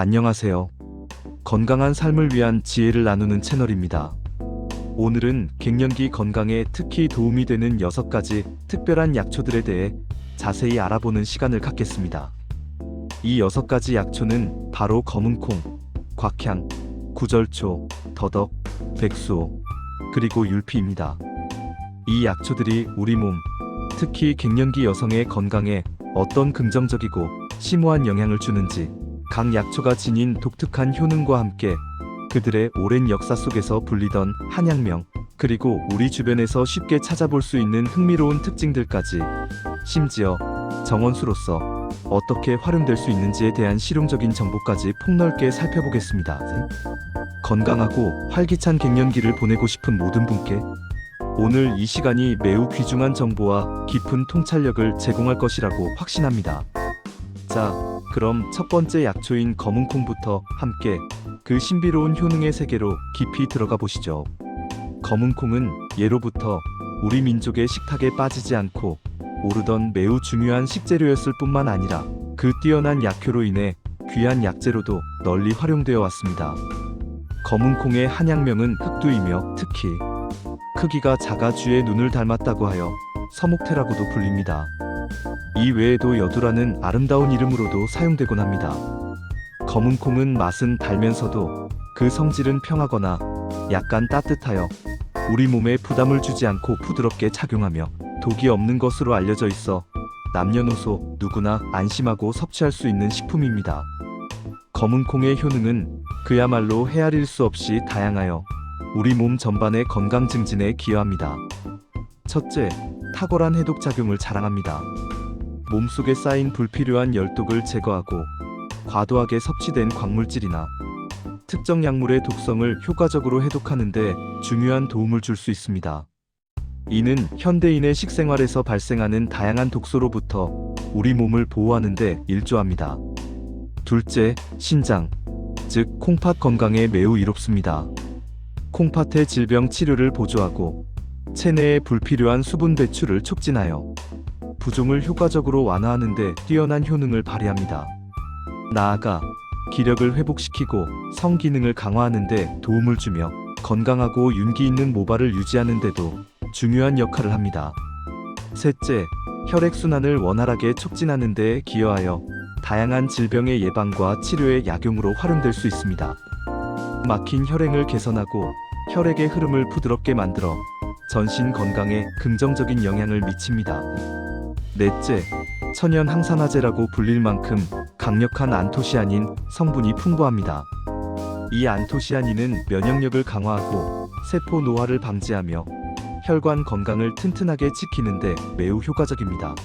안녕하세요. 건강한 삶을 위한 지혜를 나누는 채널입니다. 오늘은 갱년기 건강에 특히 도움이 되는 6가지 특별한 약초들에 대해 자세히 알아보는 시간을 갖겠습니다. 이 6가지 약초는 바로 검은콩, 곽향, 구절초, 더덕, 백수호, 그리고 율피입니다. 이 약초들이 우리 몸, 특히 갱년기 여성의 건강에 어떤 긍정적이고 심오한 영향을 주는지, 각 약초가 지닌 독특한 효능과 함께 그들의 오랜 역사 속에서 불리던 한약명, 그리고 우리 주변에서 쉽게 찾아볼 수 있는 흥미로운 특징들까지, 심지어 정원수로서 어떻게 활용될 수 있는지에 대한 실용적인 정보까지 폭넓게 살펴보겠습니다. 건강하고 활기찬 갱년기를 보내고 싶은 모든 분께 오늘 이 시간이 매우 귀중한 정보와 깊은 통찰력을 제공할 것이라고 확신합니다. 자, 그럼 첫 번째 약초인 검은콩부터 함께 그 신비로운 효능의 세계로 깊이 들어가 보시죠. 검은콩은 예로부터 우리 민족의 식탁에 빠지지 않고 오르던 매우 중요한 식재료였을 뿐만 아니라 그 뛰어난 약효로 인해 귀한 약재로도 널리 활용되어 왔습니다. 검은콩의 한약명은 흑두이며 특히 크기가 작아 쥐의 눈을 닮았다고 하여 서목태라고도 불립니다. 이 외에도 여두라는 아름다운 이름으로도 사용되곤 합니다. 검은콩은 맛은 달면서도 그 성질은 평하거나 약간 따뜻하여 우리 몸에 부담을 주지 않고 부드럽게 착용하며 독이 없는 것으로 알려져 있어 남녀노소 누구나 안심하고 섭취할 수 있는 식품입니다. 검은콩의 효능은 그야말로 헤아릴 수 없이 다양하여 우리 몸 전반의 건강 증진에 기여합니다. 첫째, 탁월한 해독작용을 자랑합니다. 몸속에 쌓인 불필요한 열독을 제거하고 과도하게 섭취된 광물질이나 특정 약물의 독성을 효과적으로 해독하는 데 중요한 도움을 줄 수 있습니다. 이는 현대인의 식생활에서 발생하는 다양한 독소로부터 우리 몸을 보호하는 데 일조합니다. 둘째, 신장, 즉 콩팥 건강에 매우 이롭습니다. 콩팥의 질병 치료를 보조하고 체내의 불필요한 수분 배출을 촉진하여 부종을 효과적으로 완화하는 데 뛰어난 효능을 발휘합니다. 나아가 기력을 회복시키고 성기능을 강화하는 데 도움을 주며 건강하고 윤기 있는 모발을 유지하는 데도 중요한 역할을 합니다. 셋째, 혈액순환을 원활하게 촉진하는 데 기여하여 다양한 질병의 예방과 치료의 약용으로 활용될 수 있습니다. 막힌 혈행을 개선하고 혈액의 흐름을 부드럽게 만들어 전신 건강에 긍정적인 영향을 미칩니다. 넷째, 천연 항산화제라고 불릴 만큼 강력한 안토시아닌 성분이 풍부합니다. 이 안토시아닌은 면역력을 강화하고 세포 노화를 방지하며 혈관 건강을 튼튼하게 지키는 데 매우 효과적입니다.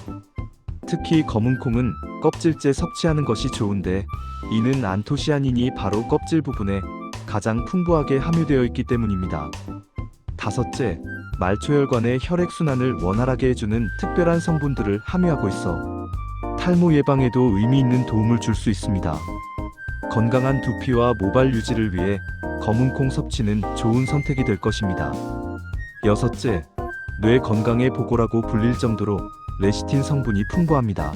특히 검은콩은 껍질째 섭취하는 것이 좋은데 이는 안토시아닌이 바로 껍질 부분에 가장 풍부하게 함유되어 있기 때문입니다. 다섯째, 말초혈관의 혈액순환을 원활하게 해주는 특별한 성분들을 함유하고 있어 탈모 예방에도 의미 있는 도움을 줄 수 있습니다. 건강한 두피와 모발 유지를 위해 검은콩 섭취는 좋은 선택이 될 것입니다. 여섯째, 뇌 건강의 보고라고 불릴 정도로 레시틴 성분이 풍부합니다.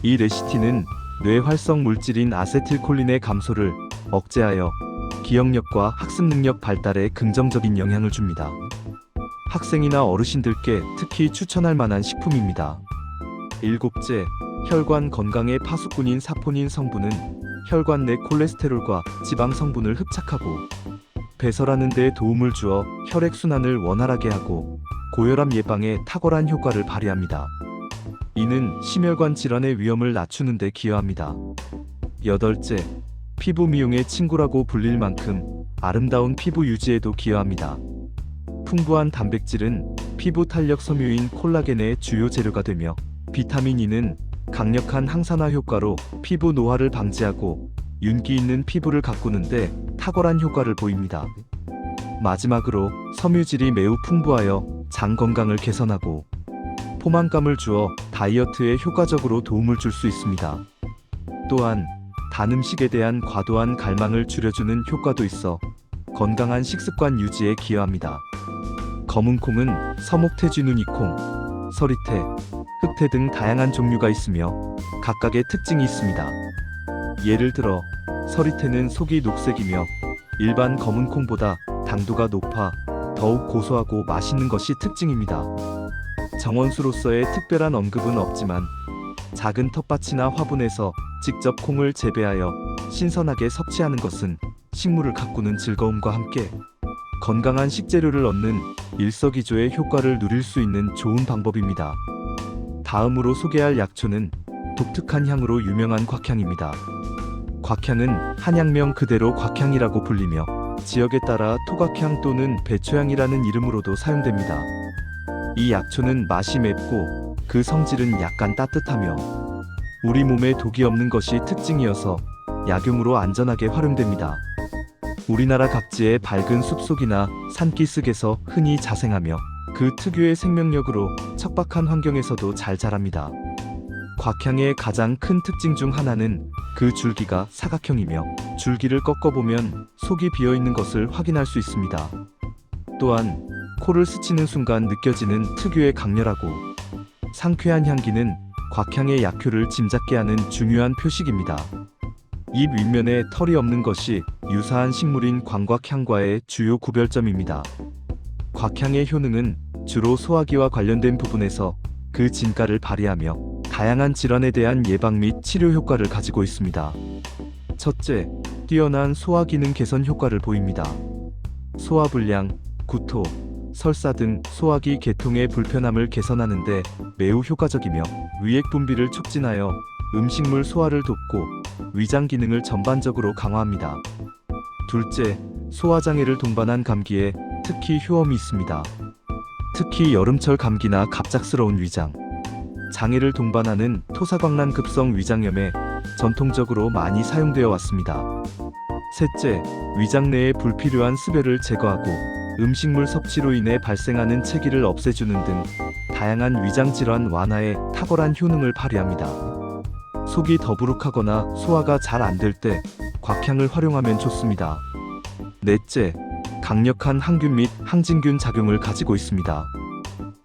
이 레시틴은 뇌 활성 물질인 아세틸콜린의 감소를 억제하여 기억력과 학습 능력 발달에 긍정적인 영향을 줍니다. 학생이나 어르신들께 특히 추천할 만한 식품입니다. 일곱째, 혈관 건강의 파수꾼인 사포닌 성분은 혈관 내 콜레스테롤과 지방 성분을 흡착하고 배설하는 데 도움을 주어 혈액순환을 원활하게 하고 고혈압 예방에 탁월한 효과를 발휘합니다. 이는 심혈관 질환의 위험을 낮추는 데 기여합니다. 여덟째, 피부 미용의 친구라고 불릴 만큼 아름다운 피부 유지에도 기여합니다. 풍부한 단백질은 피부 탄력 섬유인 콜라겐의 주요 재료가 되며 비타민 E는 강력한 항산화 효과로 피부 노화를 방지하고 윤기 있는 피부를 가꾸는데 탁월한 효과를 보입니다. 마지막으로 섬유질이 매우 풍부하여 장 건강을 개선하고 포만감을 주어 다이어트에 효과적으로 도움을 줄 수 있습니다. 또한 단 음식에 대한 과도한 갈망을 줄여주는 효과도 있어 건강한 식습관 유지에 기여합니다. 검은콩은 서목태 쥐눈이콩, 서리태, 흑태 등 다양한 종류가 있으며 각각의 특징이 있습니다. 예를 들어 서리태는 속이 녹색이며 일반 검은 콩보다 당도가 높아 더욱 고소하고 맛있는 것이 특징입니다. 정원수로서의 특별한 언급은 없지만 작은 텃밭이나 화분에서 직접 콩을 재배하여 신선하게 섭취하는 것은 식물을 가꾸는 즐거움과 함께 건강한 식재료를 얻는 일석이조의 효과를 누릴 수 있는 좋은 방법입니다. 다음으로 소개할 약초는 독특한 향으로 유명한 곽향입니다. 곽향은 한약명 그대로 곽향이라고 불리며 지역에 따라 토각향 또는 배초향이라는 이름으로도 사용됩니다. 이 약초는 맛이 맵고 그 성질은 약간 따뜻하며 우리 몸에 독이 없는 것이 특징이어서 약용으로 안전하게 활용됩니다. 우리나라 각지의 밝은 숲속이나 산기슭에서 흔히 자생하며 그 특유의 생명력으로 척박한 환경에서도 잘 자랍니다. 곽향의 가장 큰 특징 중 하나는 그 줄기가 사각형이며 줄기를 꺾어보면 속이 비어있는 것을 확인할 수 있습니다. 또한 코를 스치는 순간 느껴지는 특유의 강렬하고 상쾌한 향기는 곽향의 약효를 짐작게 하는 중요한 표식입니다. 잎 윗면에 털이 없는 것이 유사한 식물인 광곽향과의 주요 구별점입니다. 곽향의 효능은 주로 소화기와 관련된 부분에서 그 진가를 발휘하며 다양한 질환에 대한 예방 및 치료 효과를 가지고 있습니다. 첫째, 뛰어난 소화 기능 개선 효과를 보입니다. 소화불량, 구토, 설사 등 소화기 계통의 불편함을 개선하는 데 매우 효과적이며 위액 분비를 촉진하여 음식물 소화를 돕고 위장 기능을 전반적으로 강화합니다. 둘째, 소화장애를 동반한 감기에 특히 효험이 있습니다. 특히 여름철 감기나 갑작스러운 위장 장애를 동반하는 토사광란급성 위장염에 전통적으로 많이 사용되어 왔습니다. 셋째, 위장 내의 불필요한 습열을 제거하고 음식물 섭취로 인해 발생하는 체기를 없애주는 등 다양한 위장 질환 완화에 탁월한 효능을 발휘합니다. 속이 더부룩하거나 소화가 잘 안 될 때 곽향을 활용하면 좋습니다. 넷째, 강력한 항균 및 항진균 작용을 가지고 있습니다.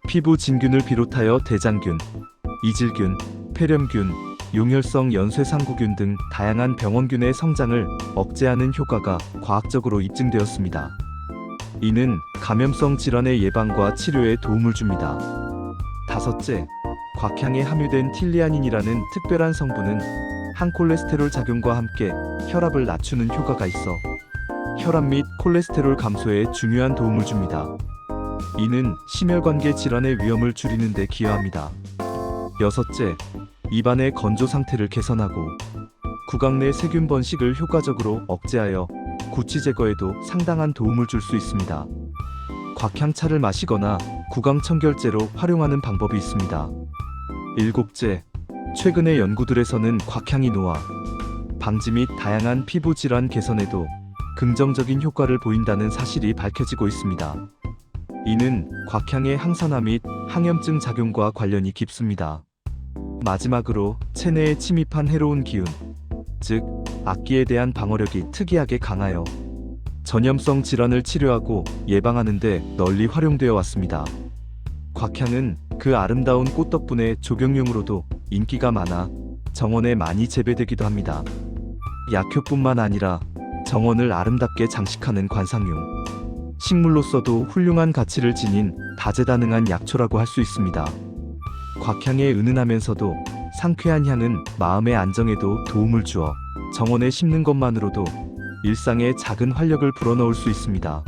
피부 진균을 비롯하여 대장균, 이질균, 폐렴균, 용혈성 연쇄상구균 등 다양한 병원균의 성장을 억제하는 효과가 과학적으로 입증되었습니다. 이는 감염성 질환의 예방과 치료에 도움을 줍니다. 다섯째, 곽향에 함유된 틸리아닌이라는 특별한 성분은 항콜레스테롤 작용과 함께 혈압을 낮추는 효과가 있어 혈압 및 콜레스테롤 감소에 중요한 도움을 줍니다. 이는 심혈관계 질환의 위험을 줄이는 데 기여합니다. 여섯째, 입안의 건조 상태를 개선하고 구강 내 세균 번식을 효과적으로 억제하여 구취 제거에도 상당한 도움을 줄 수 있습니다. 곽향차를 마시거나 구강 청결제로 활용하는 방법이 있습니다. 일곱째, 최근의 연구들에서는 곽향이 노화 방지 및 다양한 피부 질환 개선에도 긍정적인 효과를 보인다는 사실이 밝혀지고 있습니다. 이는 곽향의 항산화 및 항염증 작용과 관련이 깊습니다. 마지막으로 체내에 침입한 해로운 기운, 즉 악기에 대한 방어력이 특이하게 강하여 전염성 질환을 치료하고 예방하는 데 널리 활용되어 왔습니다. 곽향은 그 아름다운 꽃 덕분에 조경용으로도 인기가 많아 정원에 많이 재배되기도 합니다. 약효뿐만 아니라 정원을 아름답게 장식하는 관상용, 식물로서도 훌륭한 가치를 지닌 다재다능한 약초라고 할 수 있습니다. 곽향의 은은하면서도 상쾌한 향은 마음의 안정에도 도움을 주어 정원에 심는 것만으로도 일상에 작은 활력을 불어넣을 수 있습니다.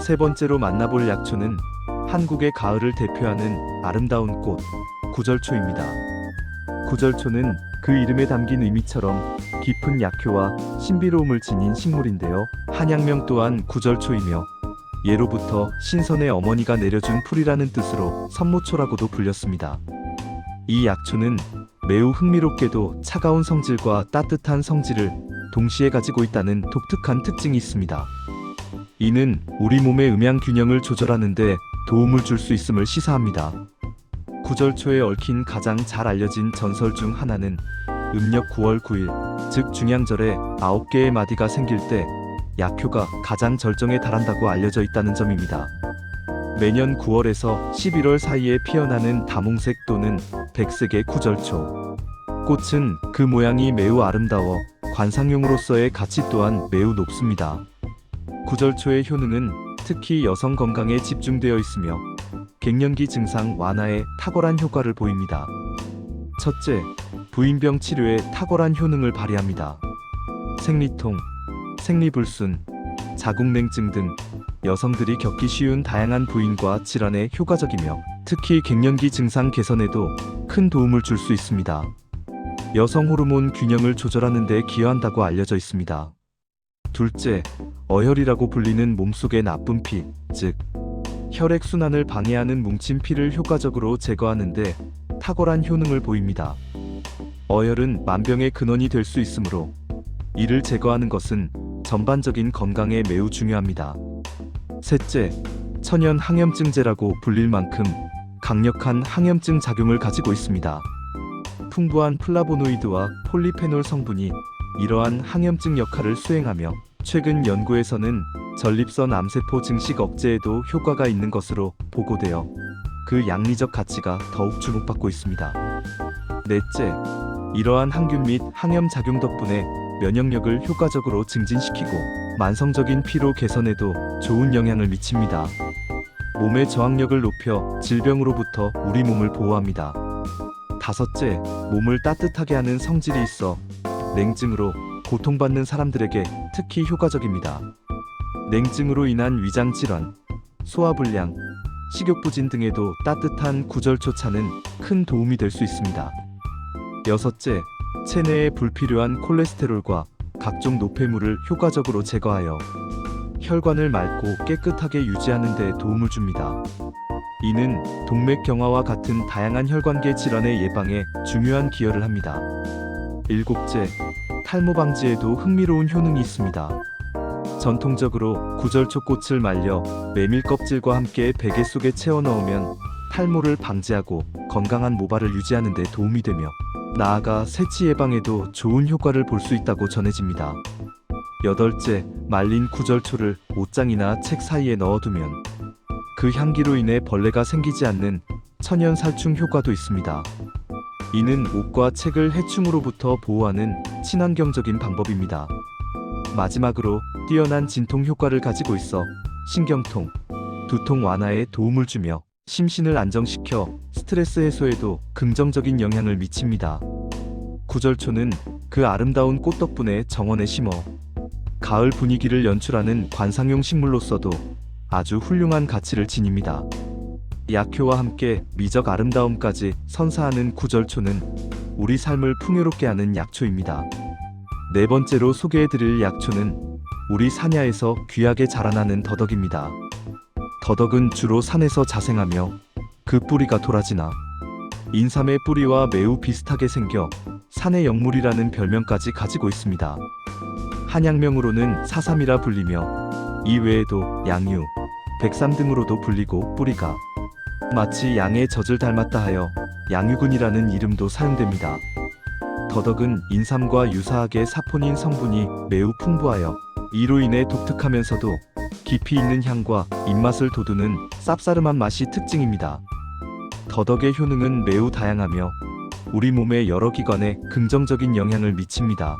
세 번째로 만나볼 약초는 한국의 가을을 대표하는 아름다운 꽃, 구절초입니다. 구절초는 그 이름에 담긴 의미처럼 깊은 약효와 신비로움을 지닌 식물인데요. 한약명 또한 구절초이며 예로부터 신선의 어머니가 내려준 풀이라는 뜻으로 선모초라고도 불렸습니다. 이 약초는 매우 흥미롭게도 차가운 성질과 따뜻한 성질을 동시에 가지고 있다는 독특한 특징이 있습니다. 이는 우리 몸의 음양 균형을 조절하는 데 도움을 줄 수 있음을 시사합니다. 구절초에 얽힌 가장 잘 알려진 전설 중 하나는 음력 9월 9일, 즉 중양절에 9개의 마디가 생길 때 약효가 가장 절정에 달한다고 알려져 있다는 점입니다. 매년 9월에서 11월 사이에 피어나는 다몽색 또는 백색의 구절초. 꽃은 그 모양이 매우 아름다워 관상용으로서의 가치 또한 매우 높습니다. 구절초의 효능은 특히 여성 건강에 집중되어 있으며 갱년기 증상 완화에 탁월한 효과를 보입니다. 첫째, 부인병 치료에 탁월한 효능을 발휘합니다. 생리통, 생리불순, 자궁냉증 등 여성들이 겪기 쉬운 다양한 부인과 질환에 효과적이며 특히 갱년기 증상 개선에도 큰 도움을 줄 수 있습니다. 여성 호르몬 균형을 조절하는 데 기여한다고 알려져 있습니다. 둘째, 어혈이라고 불리는 몸속의 나쁜 피, 즉 혈액순환을 방해하는 뭉친 피를 효과적으로 제거하는 데 탁월한 효능을 보입니다. 어혈은 만병의 근원이 될 수 있으므로 이를 제거하는 것은 전반적인 건강에 매우 중요합니다. 셋째, 천연 항염증제라고 불릴 만큼 강력한 항염증 작용을 가지고 있습니다. 풍부한 플라보노이드와 폴리페놀 성분이 이러한 항염증 역할을 수행하며 최근 연구에서는 전립선 암세포 증식 억제에도 효과가 있는 것으로 보고되어 그 양리적 가치가 더욱 주목받고 있습니다. 넷째, 이러한 항균 및 항염 작용 덕분에 면역력을 효과적으로 증진시키고 만성적인 피로 개선에도 좋은 영향을 미칩니다. 몸의 저항력을 높여 질병으로부터 우리 몸을 보호합니다. 다섯째, 몸을 따뜻하게 하는 성질이 있어 냉증으로 고통받는 사람들에게 특히 효과적입니다. 냉증으로 인한 위장 질환, 소화불량, 식욕부진 등에도 따뜻한 구절초차는 큰 도움이 될 수 있습니다. 여섯째, 체내에 불필요한 콜레스테롤과 각종 노폐물을 효과적으로 제거하여 혈관을 맑고 깨끗하게 유지하는 데 도움을 줍니다. 이는 동맥경화와 같은 다양한 혈관계 질환의 예방에 중요한 기여를 합니다. 일곱째, 탈모 방지에도 흥미로운 효능이 있습니다. 전통적으로 구절초꽃을 말려 메밀 껍질과 함께 베개 속에 채워 넣으면 탈모를 방지하고 건강한 모발을 유지하는 데 도움이 되며 나아가 세치 예방에도 좋은 효과를 볼 수 있다고 전해집니다. 여덟째, 말린 구절초를 옷장이나 책 사이에 넣어두면 그 향기로 인해 벌레가 생기지 않는 천연 살충 효과도 있습니다. 이는 옷과 책을 해충으로부터 보호하는 친환경적인 방법입니다. 마지막으로 뛰어난 진통 효과를 가지고 있어 신경통, 두통 완화에 도움을 주며 심신을 안정시켜 스트레스 해소에도 긍정적인 영향을 미칩니다. 구절초는 그 아름다운 꽃 덕분에 정원에 심어 가을 분위기를 연출하는 관상용 식물로서도 아주 훌륭한 가치를 지닙니다. 약효와 함께 미적 아름다움까지 선사하는 구절초는 우리 삶을 풍요롭게 하는 약초입니다. 네 번째로 소개해드릴 약초는 우리 산야에서 귀하게 자라나는 더덕입니다. 더덕은 주로 산에서 자생하며 그 뿌리가 도라지나 인삼의 뿌리와 매우 비슷하게 생겨 산의 영물이라는 별명까지 가지고 있습니다. 한약명으로는 사삼이라 불리며 이 외에도 양유, 백삼 등으로도 불리고 뿌리가 마치 양의 젖을 닮았다 하여 양유근이라는 이름도 사용됩니다. 더덕은 인삼과 유사하게 사포닌 성분이 매우 풍부하여 이로 인해 독특하면서도 깊이 있는 향과 입맛을 돋우는 쌉싸름한 맛이 특징입니다. 더덕의 효능은 매우 다양하며 우리 몸의 여러 기관에 긍정적인 영향을 미칩니다.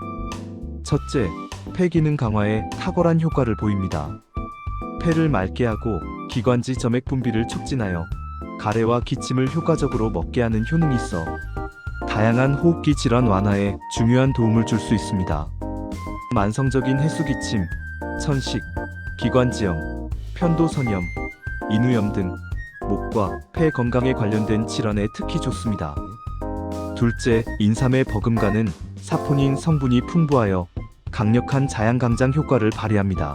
첫째, 폐 기능 강화에 탁월한 효과를 보입니다. 폐를 맑게 하고 기관지 점액 분비를 촉진하여 가래와 기침을 효과적으로 먹게 하는 효능이 있어 다양한 호흡기 질환 완화에 중요한 도움을 줄 수 있습니다. 만성적인 해수기침, 천식, 기관지염, 편도선염, 인후염 등 목과 폐 건강에 관련된 질환에 특히 좋습니다. 둘째, 인삼의 버금가는 사포닌 성분이 풍부하여 강력한 자양강장 효과를 발휘합니다.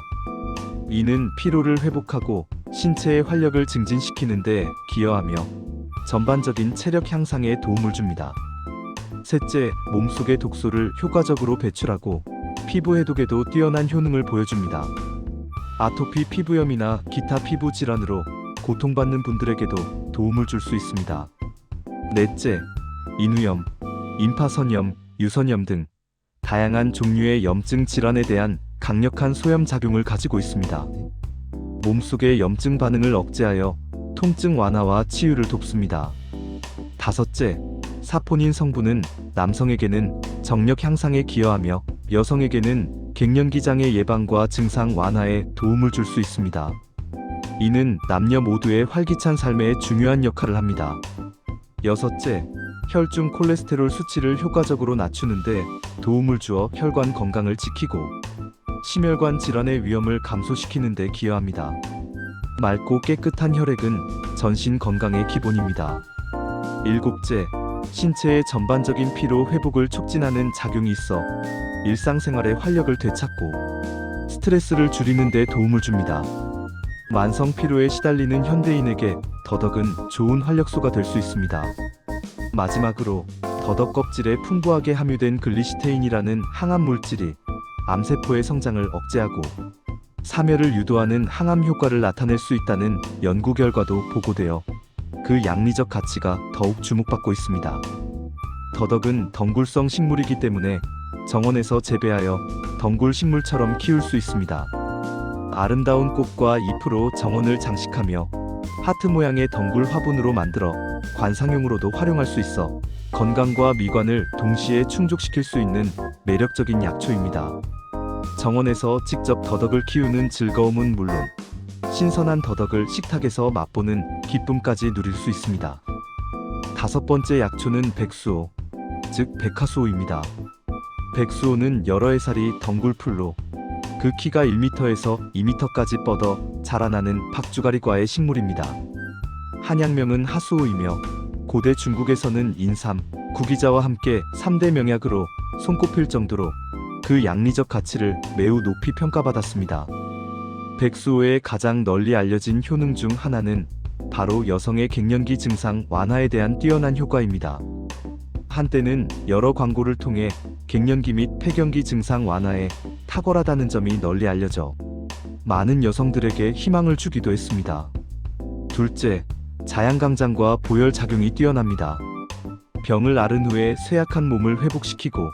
이는 피로를 회복하고 신체의 활력을 증진시키는 데 기여하며 전반적인 체력 향상에 도움을 줍니다. 셋째, 몸속의 독소를 효과적으로 배출하고 피부 해독에도 뛰어난 효능을 보여줍니다. 아토피 피부염이나 기타 피부 질환으로 고통받는 분들에게도 도움을 줄 수 있습니다. 넷째, 인후염, 임파선염, 유선염 등 다양한 종류의 염증 질환에 대한 강력한 소염 작용을 가지고 있습니다. 몸속의 염증 반응을 억제하여 통증 완화와 치유를 돕습니다. 다섯째, 사포닌 성분은 남성에게는 정력 향상에 기여하며 여성에게는 갱년기 장애 예방과 증상 완화에 도움을 줄 수 있습니다. 이는 남녀 모두의 활기찬 삶에 중요한 역할을 합니다. 여섯째, 혈중 콜레스테롤 수치를 효과적으로 낮추는데 도움을 주어 혈관 건강을 지키고 심혈관 질환의 위험을 감소시키는 데 기여합니다. 맑고 깨끗한 혈액은 전신 건강의 기본입니다. 일곱째, 신체의 전반적인 피로 회복을 촉진하는 작용이 있어 일상생활의 활력을 되찾고 스트레스를 줄이는 데 도움을 줍니다. 만성 피로에 시달리는 현대인에게 더덕은 좋은 활력소가 될 수 있습니다. 마지막으로 더덕 껍질에 풍부하게 함유된 글리시테인이라는 항암 물질이 암세포의 성장을 억제하고 사멸을 유도하는 항암 효과를 나타낼 수 있다는 연구 결과도 보고되어 그 양리적 가치가 더욱 주목받고 있습니다. 더덕은 덩굴성 식물이기 때문에 정원에서 재배하여 덩굴 식물처럼 키울 수 있습니다. 아름다운 꽃과 잎으로 정원을 장식하며 하트 모양의 덩굴 화분으로 만들어 관상용으로도 활용할 수 있어 건강과 미관을 동시에 충족시킬 수 있는 매력적인 약초입니다. 정원에서 직접 더덕을 키우는 즐거움은 물론 신선한 더덕을 식탁에서 맛보는 기쁨까지 누릴 수 있습니다. 다섯 번째 약초는 백수호, 즉 백화수호입니다. 백수호는 여러 해살이 덩굴풀로 그 키가 1m에서 2m까지 뻗어 자라나는 박주가리과의 식물입니다. 한약명은 하수호이며 고대 중국에서는 인삼, 구기자와 함께 3대 명약으로 손꼽힐 정도로 그 양리적 가치를 매우 높이 평가받았습니다. 백수호의 가장 널리 알려진 효능 중 하나는 바로 여성의 갱년기 증상 완화에 대한 뛰어난 효과입니다. 한때는 여러 광고를 통해 갱년기 및 폐경기 증상 완화에 탁월하다는 점이 널리 알려져 많은 여성들에게 희망을 주기도 했습니다. 둘째, 자양강장과 보혈 작용이 뛰어납니다. 병을 앓은 후에 쇠약한 몸을 회복시키고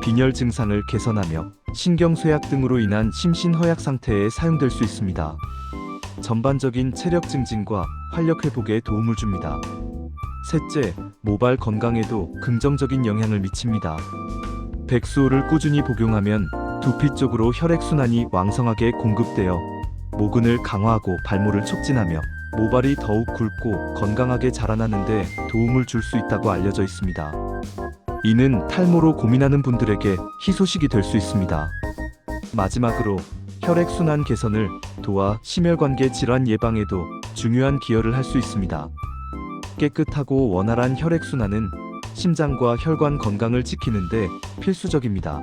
빈혈 증상을 개선하며 신경쇠약 등으로 인한 심신허약 상태에 사용될 수 있습니다. 전반적인 체력 증진과 활력 회복에 도움을 줍니다. 셋째, 모발 건강에도 긍정적인 영향을 미칩니다. 백수호를 꾸준히 복용하면 두피 쪽으로 혈액순환이 왕성하게 공급되어 모근을 강화하고 발모를 촉진하며 모발이 더욱 굵고 건강하게 자라나는데 도움을 줄 수 있다고 알려져 있습니다. 이는 탈모로 고민하는 분들에게 희소식이 될 수 있습니다. 마지막으로 혈액순환 개선을 도와 심혈관계 질환 예방에도 중요한 기여를 할 수 있습니다. 깨끗하고 원활한 혈액순환은 심장과 혈관 건강을 지키는데 필수적입니다.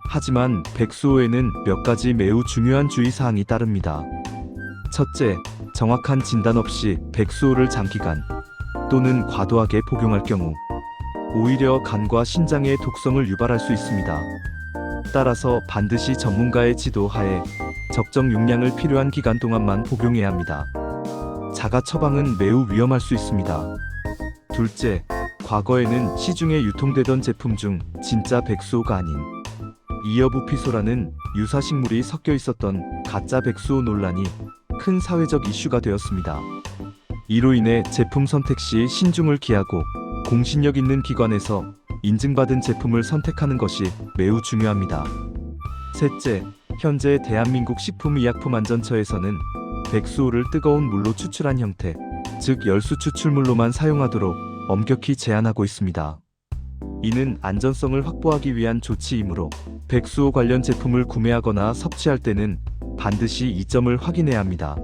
하지만 백수호에는 몇 가지 매우 중요한 주의사항이 따릅니다. 첫째, 정확한 진단 없이 백수호를 장기간 또는 과도하게 복용할 경우 오히려 간과 신장의 독성을 유발할 수 있습니다. 따라서 반드시 전문가의 지도하에 적정 용량을 필요한 기간 동안만 복용해야 합니다. 자가 처방은 매우 위험할 수 있습니다. 둘째, 과거에는 시중에 유통되던 제품 중 진짜 백수호가 아닌 이어부피소라는 유사식물이 섞여 있었던 가짜 백수호 논란이 큰 사회적 이슈가 되었습니다. 이로 인해 제품 선택 시 신중을 기하고 공신력 있는 기관에서 인증받은 제품을 선택하는 것이 매우 중요합니다. 셋째, 현재 대한민국 식품의약품안전처에서는 백수호를 뜨거운 물로 추출한 형태, 즉 열수 추출물로만 사용하도록 엄격히 제한하고 있습니다. 이는 안전성을 확보하기 위한 조치이므로 백수호 관련 제품을 구매하거나 섭취할 때는 반드시 이 점을 확인해야 합니다.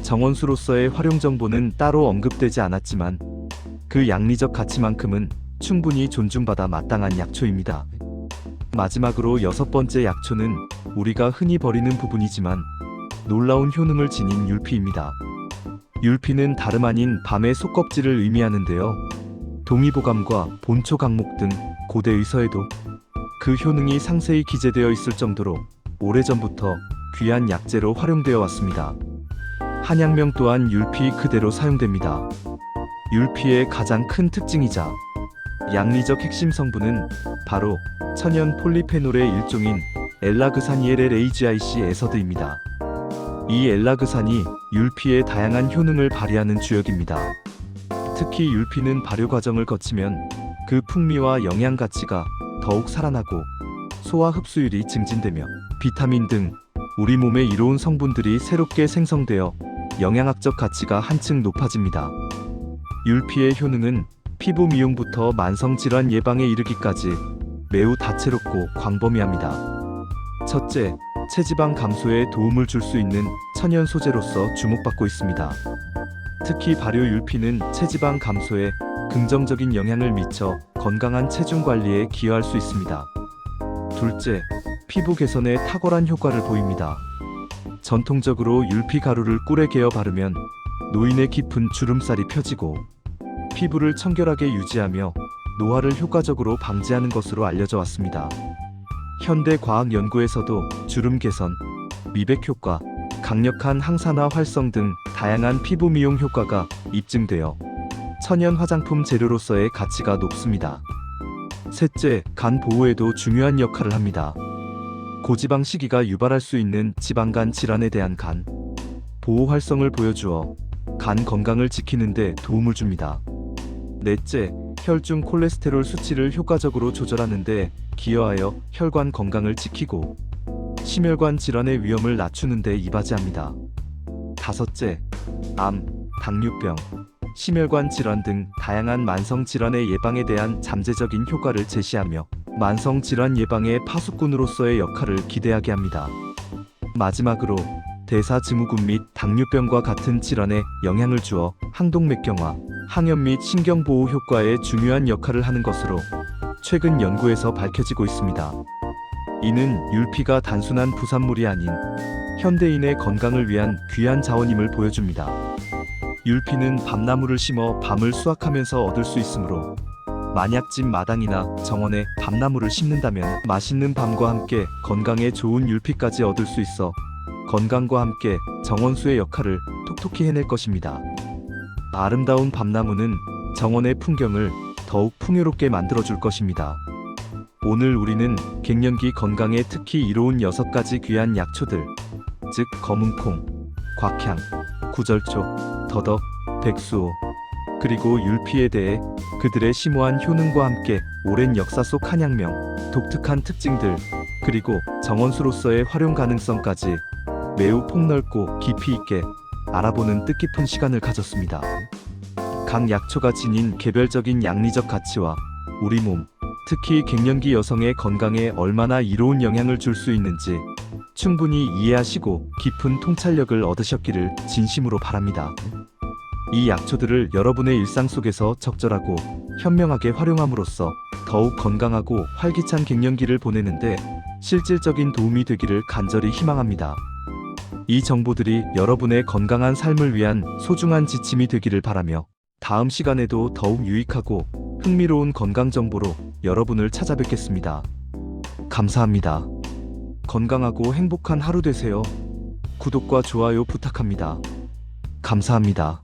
정원수로서의 활용 정보는 따로 언급되지 않았지만 그 양리적 가치만큼은 충분히 존중받아 마땅한 약초입니다. 마지막으로 여섯 번째 약초는 우리가 흔히 버리는 부분이지만 놀라운 효능을 지닌 율피입니다. 율피는 다름 아닌 밤의 속껍질을 의미하는데요. 동의보감과 본초 강목 등 고대 의서에도 그 효능이 상세히 기재되어 있을 정도로 오래전부터 귀한 약재로 활용되어 왔습니다. 한약명 또한 율피 그대로 사용됩니다. 율피의 가장 큰 특징이자 양리적 핵심 성분은 바로 천연 폴리페놀의 일종인 엘라그사니엘LAGIC 에서드입니다. 이 엘라그산이 율피의 다양한 효능을 발휘하는 주역입니다. 특히 율피는 발효 과정을 거치면 그 풍미와 영양 가치가 더욱 살아나고 소화 흡수율이 증진되며 비타민 등 우리 몸에 이로운 성분들이 새롭게 생성되어 영양학적 가치가 한층 높아집니다. 율피의 효능은 피부 미용부터 만성질환 예방에 이르기까지 매우 다채롭고 광범위합니다. 첫째, 체지방 감소에 도움을 줄 수 있는 천연 소재로서 주목받고 있습니다. 특히 발효 율피는 체지방 감소에 긍정적인 영향을 미쳐 건강한 체중 관리에 기여할 수 있습니다. 둘째, 피부 개선에 탁월한 효과를 보입니다. 전통적으로 율피 가루를 꿀에 개어 바르면 노인의 깊은 주름살이 펴지고 피부를 청결하게 유지하며 노화를 효과적으로 방지하는 것으로 알려져 왔습니다. 현대 과학 연구에서도 주름 개선, 미백 효과, 강력한 항산화 활성 등 다양한 피부 미용 효과가 입증되어 천연 화장품 재료로서의 가치가 높습니다. 셋째, 간 보호에도 중요한 역할을 합니다. 고지방 식이가 유발할 수 있는 지방간 질환에 대한 간 보호 활성을 보여주어 간 건강을 지키는 데 도움을 줍니다. 넷째, 혈중 콜레스테롤 수치를 효과적으로 조절하는 데 기여하여 혈관 건강을 지키고 심혈관 질환의 위험을 낮추는 데 이바지합니다. 다섯째, 암, 당뇨병, 심혈관 질환 등 다양한 만성 질환의 예방에 대한 잠재적인 효과를 제시하며 만성 질환 예방의 파수꾼으로서의 역할을 기대하게 합니다. 마지막으로 대사증후군 및 당뇨병과 같은 질환에 영향을 주어 항동맥경화, 항염 및 신경보호 효과에 중요한 역할을 하는 것으로 최근 연구에서 밝혀지고 있습니다. 이는 율피가 단순한 부산물이 아닌 현대인의 건강을 위한 귀한 자원임을 보여줍니다. 율피는 밤나무를 심어 밤을 수확하면서 얻을 수 있으므로 만약 집 마당이나 정원에 밤나무를 심는다면 맛있는 밤과 함께 건강에 좋은 율피까지 얻을 수 있어 건강과 함께 정원수의 역할을 톡톡히 해낼 것입니다. 아름다운 밤나무는 정원의 풍경을 더욱 풍요롭게 만들어줄 것입니다. 오늘 우리는 갱년기 건강에 특히 이로운 6가지 귀한 약초들, 즉 검은콩, 곽향, 구절초, 더덕, 백수호, 그리고 율피에 대해 그들의 심오한 효능과 함께 오랜 역사 속 한약명, 독특한 특징들, 그리고 정원수로서의 활용 가능성까지 매우 폭넓고 깊이 있게 알아보는 뜻깊은 시간을 가졌습니다. 각 약초가 지닌 개별적인 양리적 가치와 우리 몸, 특히 갱년기 여성의 건강에 얼마나 이로운 영향을 줄 수 있는지 충분히 이해하시고 깊은 통찰력을 얻으셨기를 진심으로 바랍니다. 이 약초들을 여러분의 일상 속에서 적절하고 현명하게 활용함으로써 더욱 건강하고 활기찬 갱년기를 보내는데 실질적인 도움이 되기를 간절히 희망합니다. 이 정보들이 여러분의 건강한 삶을 위한 소중한 지침이 되기를 바라며 다음 시간에도 더욱 유익하고 흥미로운 건강 정보로 여러분을 찾아뵙겠습니다. 감사합니다. 건강하고 행복한 하루 되세요. 구독과 좋아요 부탁합니다. 감사합니다.